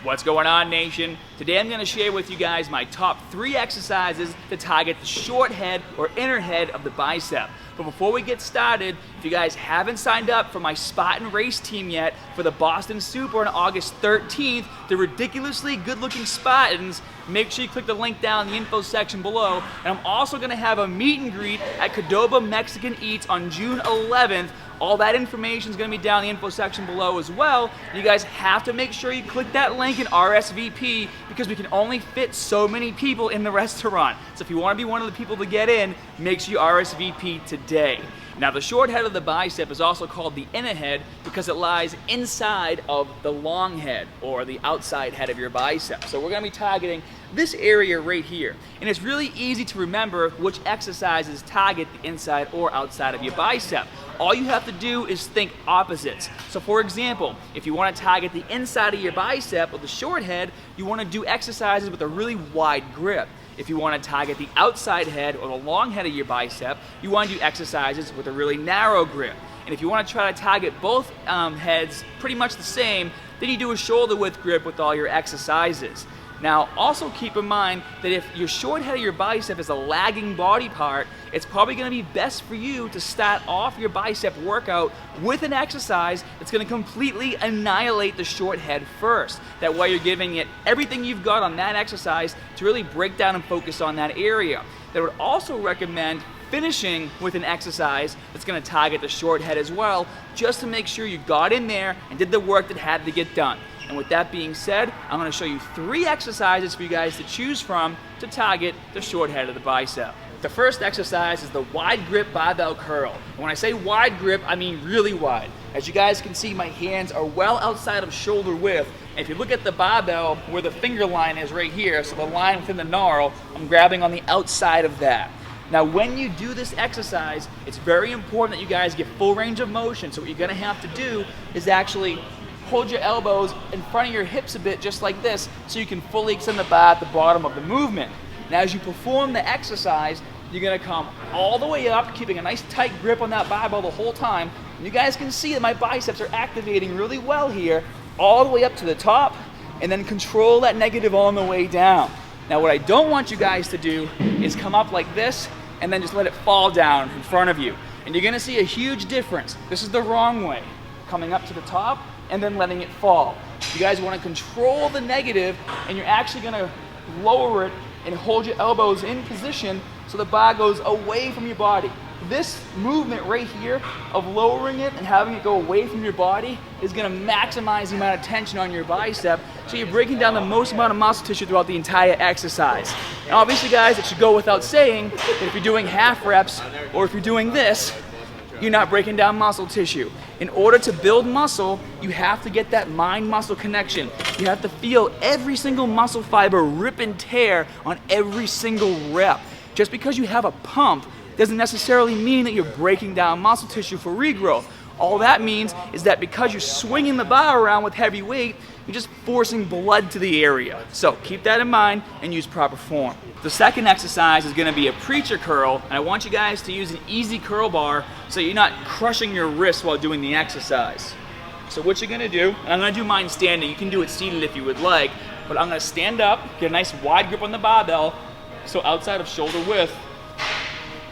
What's going on, nation? Today I'm going to share with you guys my top 3 exercises to target the short head or inner head of the bicep. But before we get started, if you guys haven't signed up for my Spartan race team yet for the Boston Super on August 13th, the ridiculously good-looking Spartans, make sure you click the link down in the info section below. And I'm also going to have a meet and greet at Qdoba Mexican Eats on June 11th. All that information is going to be down in the info section below as well. You guys have to make sure you click that link and RSVP because we can only fit so many people in the restaurant. So if you want to be one of the people to get in, make sure you RSVP today. Now the short head of the bicep is also called the inner head because it lies inside of the long head or the outside head of your bicep. So we're going to be targeting this area right here. And it's really easy to remember which exercises target the inside or outside of your bicep. All you have to do is think opposites. So for example, if you want to target the inside of your bicep with the short head, you want to do exercises with a really wide grip. If you want to target the outside head or the long head of your bicep, you want to do exercises with a really narrow grip. And if you want to try to target both heads pretty much the same, then you do a shoulder width grip with all your exercises. Now, also keep in mind that if your short head of your bicep is a lagging body part, it's probably going to be best for you to start off your bicep workout with an exercise that's going to completely annihilate the short head first. That way you're giving it everything you've got on that exercise to really break down and focus on that area. I would also recommend finishing with an exercise that's going to target the short head as well, just to make sure you got in there and did the work that had to get done. And with that being said, I'm going to show you 3 exercises for you guys to choose from to target the short head of the bicep. The first exercise is the wide grip barbell curl. And when I say wide grip, I mean really wide. As you guys can see, my hands are well outside of shoulder width. And if you look at the barbell where the finger line is right here, so the line within the knurl, I'm grabbing on the outside of that. Now when you do this exercise, it's very important that you guys get full range of motion. So what you're going to have to do is actually hold your elbows in front of your hips a bit, just like this, so you can fully extend the bar at the bottom of the movement. Now as you perform the exercise, you're going to come all the way up, keeping a nice tight grip on that barbell the whole time. And you guys can see that my biceps are activating really well here, all the way up to the top, and then control that negative on the way down. Now what I don't want you guys to do is come up like this, and then just let it fall down in front of you. And you're going to see a huge difference. This is the wrong way. Coming up to the top, and then letting it fall. You guys want to control the negative, and you're actually going to lower it and hold your elbows in position so the bar goes away from your body. This movement right here of lowering it and having it go away from your body is going to maximize the amount of tension on your bicep, so you're breaking down the most amount of muscle tissue throughout the entire exercise. Now obviously guys, it should go without saying that if you're doing half reps or if you're doing this, you're not breaking down muscle tissue. In order to build muscle, you have to get that mind-muscle connection. You have to feel every single muscle fiber rip and tear on every single rep. Just because you have a pump doesn't necessarily mean that you're breaking down muscle tissue for regrowth. All that means is that because you're swinging the bar around with heavy weight, you're just forcing blood to the area. So keep that in mind and use proper form. The second exercise is going to be a preacher curl, and I want you guys to use an easy curl bar so you're not crushing your wrists while doing the exercise. So what you're going to do, and I'm going to do mine standing, you can do it seated if you would like, but I'm going to stand up, get a nice wide grip on the barbell, so outside of shoulder width,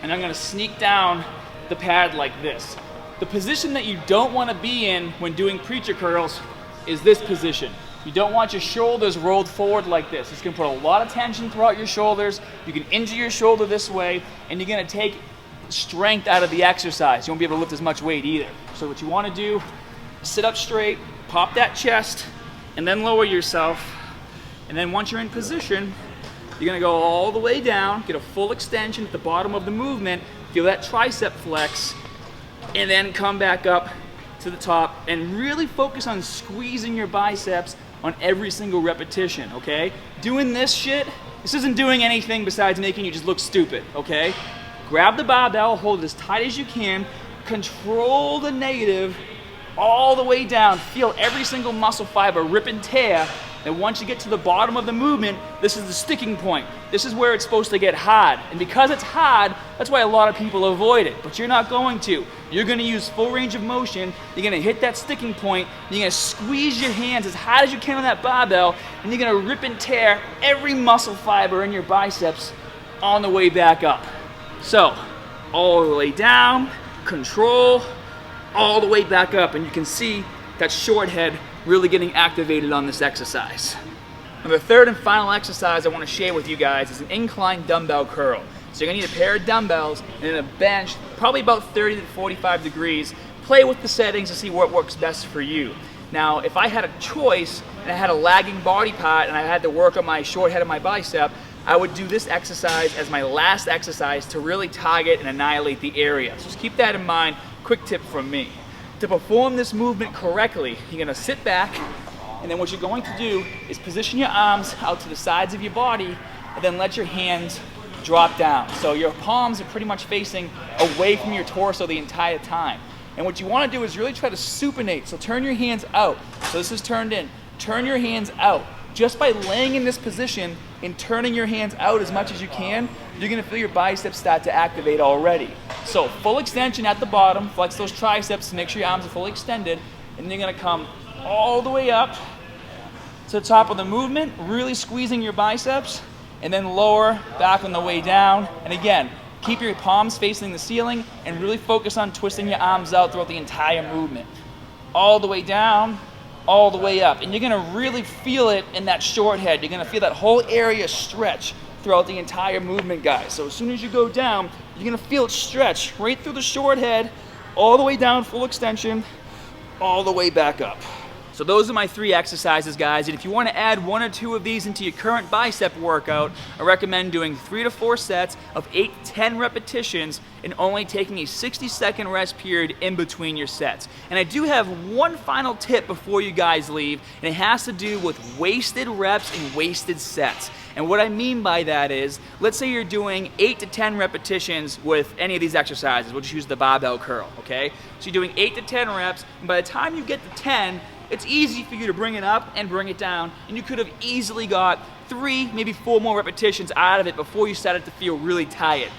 and I'm going to sneak down the pad like this. The position that you don't want to be in when doing preacher curls is this position. You don't want your shoulders rolled forward like this. It's going to put a lot of tension throughout your shoulders. You can injure your shoulder this way, and you're going to take strength out of the exercise. You won't be able to lift as much weight either. So what you want to do, sit up straight, pop that chest, and then lower yourself. And then once you're in position, you're going to go all the way down, get a full extension at the bottom of the movement, feel that tricep flex, and then come back up to the top and really focus on squeezing your biceps on every single repetition, okay? Doing this shit, this isn't doing anything besides making you just look stupid, okay? Grab the barbell, hold it as tight as you can, control the negative all the way down, feel every single muscle fiber rip and tear, And once you get to the bottom of the movement, this is the sticking point. This is where it's supposed to get hard. And because it's hard, that's why a lot of people avoid it. But you're not going to. You're going to use full range of motion. You're going to hit that sticking point. You're going to squeeze your hands as hard as you can on that barbell. And you're going to rip and tear every muscle fiber in your biceps on the way back up. So, all the way down, control, all the way back up. And you can see that short head really getting activated on this exercise. And the third and final exercise I want to share with you guys is an incline dumbbell curl. So you're going to need a pair of dumbbells and then a bench, probably about 30 to 45 degrees. Play with the settings to see what works best for you. Now, if I had a choice and I had a lagging body part and I had to work on my short head of my bicep, I would do this exercise as my last exercise to really target and annihilate the area. So just keep that in mind. Quick tip from me. To perform this movement correctly, you're going to sit back, and then what you're going to do is position your arms out to the sides of your body and then let your hands drop down. So your palms are pretty much facing away from your torso the entire time. And what you want to do is really try to supinate. So turn your hands out. So this is turned in. Turn your hands out. Just by laying in this position and turning your hands out as much as you can, you're going to feel your biceps start to activate already. So full extension at the bottom, flex those triceps to make sure your arms are fully extended, and you're going to come all the way up to the top of the movement, really squeezing your biceps, and then lower back on the way down. And again, keep your palms facing the ceiling and really focus on twisting your arms out throughout the entire movement. All the way down, all the way up. And you're going to really feel it in that short head. You're going to feel that whole area stretch throughout the entire movement, guys. So as soon as you go down, you're going to feel it stretch right through the short head, all the way down, full extension, all the way back up. So those are my 3 exercises, guys, and if you want to add 1 or 2 of these into your current bicep workout, I recommend doing 3 to 4 sets of 8 to 10 repetitions and only taking a 60-second rest period in between your sets. And I do have one final tip before you guys leave, and it has to do with wasted reps and wasted sets. And what I mean by that is, let's say you're doing 8 to 10 repetitions with any of these exercises. We'll just use the barbell curl, okay? So you're doing 8 to 10 reps, and by the time you get to 10, it's easy for you to bring it up and bring it down, and you could have easily got 3, maybe 4 more repetitions out of it before you started to feel really tired.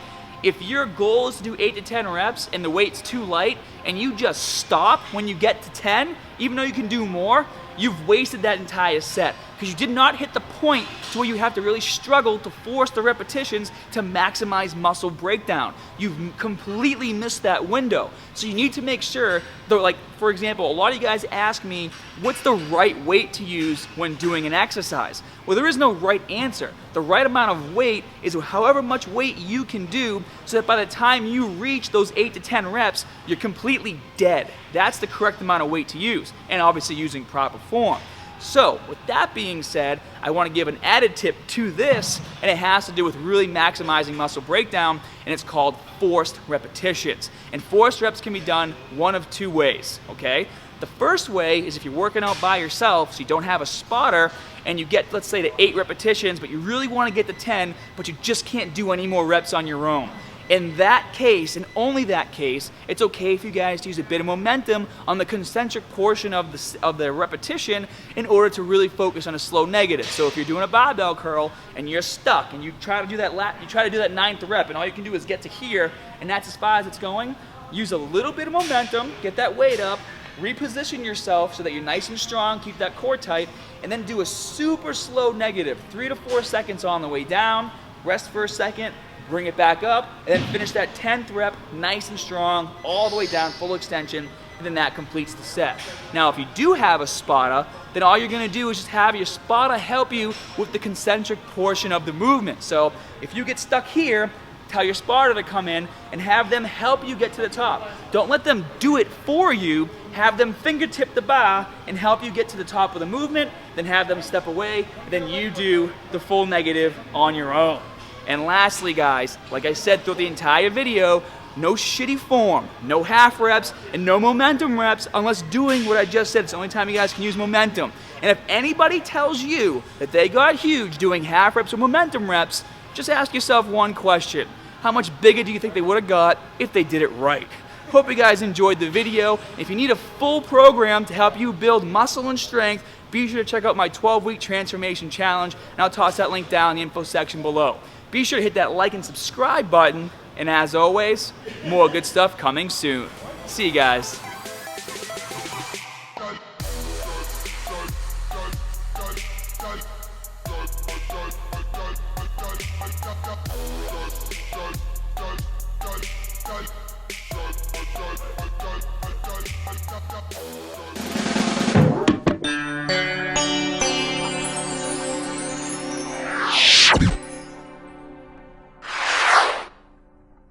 If your goal is to do 8 to 10 reps and the weight's too light and you just stop when you get to 10, even though you can do more, you've wasted that entire set because you did not hit the point to where you have to really struggle to force the repetitions to maximize muscle breakdown. You've completely missed that window. So you need to make sure, though, like for example, a lot of you guys ask me, what's the right weight to use when doing an exercise? Well, there is no right answer. The right amount of weight is however much weight you can do so that by the time you reach those 8 to 10 reps, you're completely dead. That's the correct amount of weight to use, and obviously using proper form. So, with that being said, I want to give an added tip to this, and it has to do with really maximizing muscle breakdown, and it's called forced repetitions. And forced reps can be done one of 2 ways, okay? The first way is if you're working out by yourself, so you don't have a spotter, and you get, let's say, to 8 repetitions, but you really want to get to 10, but you just can't do any more reps on your own. In that case, and only that case, it's okay for you guys to use a bit of momentum on the concentric portion of the repetition in order to really focus on a slow negative. So if you're doing a barbell curl and you're stuck and you try to do that 9th rep and all you can do is get to here and that's as far as it's going, use a little bit of momentum, get that weight up, reposition yourself so that you're nice and strong, keep that core tight, and then do a super slow negative, 3 to 4 seconds on the way down, rest for a second, bring it back up, and then finish that 10th rep nice and strong, all the way down, full extension, and then that completes the set. Now, if you do have a spotter, then all you're gonna do is just have your spotter help you with the concentric portion of the movement. So if you get stuck here, tell your spotter to come in and have them help you get to the top. Don't let them do it for you. Have them fingertip the bar and help you get to the top of the movement, then have them step away, then you do the full negative on your own. And lastly, guys, like I said throughout the entire video, no shitty form, no half reps, and no momentum reps unless doing what I just said. It's the only time you guys can use momentum. And if anybody tells you that they got huge doing half reps or momentum reps, just ask yourself one question. How much bigger do you think they would have got if they did it right? Hope you guys enjoyed the video. If you need a full program to help you build muscle and strength, be sure to check out my 12-week transformation challenge, and I'll toss that link down in the info section below. Be sure to hit that like and subscribe button, and as always, more good stuff coming soon. See you guys. Go.